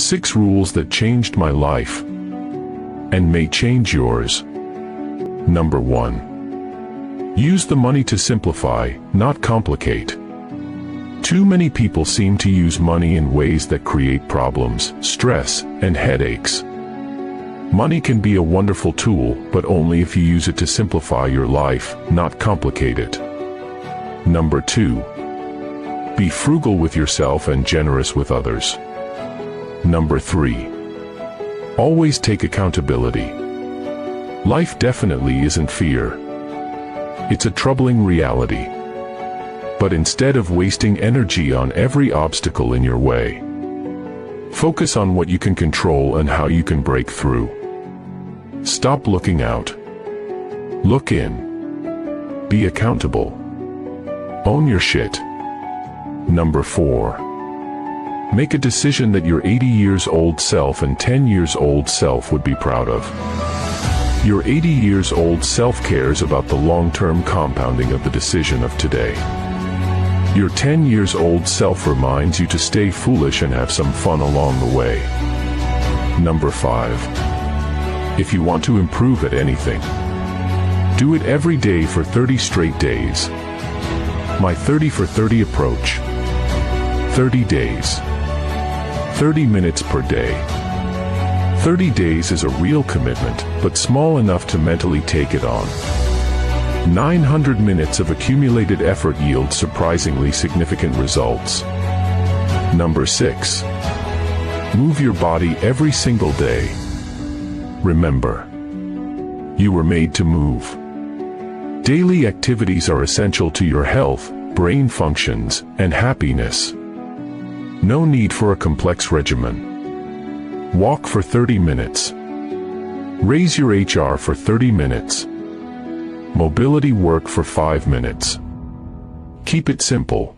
6 rules that changed my life and may change yours. Number 1. Use the money to simplify, not complicate. Too many people seem to use money in ways that create problems, stress, and headaches. Money can be a wonderful tool, but only if you use it to simplify your life, not complicate it. Number 2. Be frugal with yourself and generous with others. Number 3. Always take accountability. Life definitely isn't fear. It's a troubling reality. But instead of wasting energy on every obstacle in your way, focus on what you can control and how you can break through. Stop looking out. Look in. Be accountable. Own your shit. Number 4. Make a decision that your 80 years old self and 10 years old self would be proud of. Your 80 years old self cares about the long-term compounding of the decision of today. Your 10 years old self reminds you to stay foolish and have some fun along the way. Number 5. If you want to improve at anything, do it every day for 30 straight days. My 30 for 30 approach. 30 days. 30 minutes per day. 30 days is a real commitment, but small enough to mentally take it on. 900 minutes of accumulated effort yields surprisingly significant results. Number 6. Move your body every single day. Remember, you were made to move. Daily activities are essential to your health, brain functions, and happiness. No need for a complex regimen. Walk for 30 minutes. Raise your HR for 30 minutes. Mobility work for 5 minutes. Keep it simple.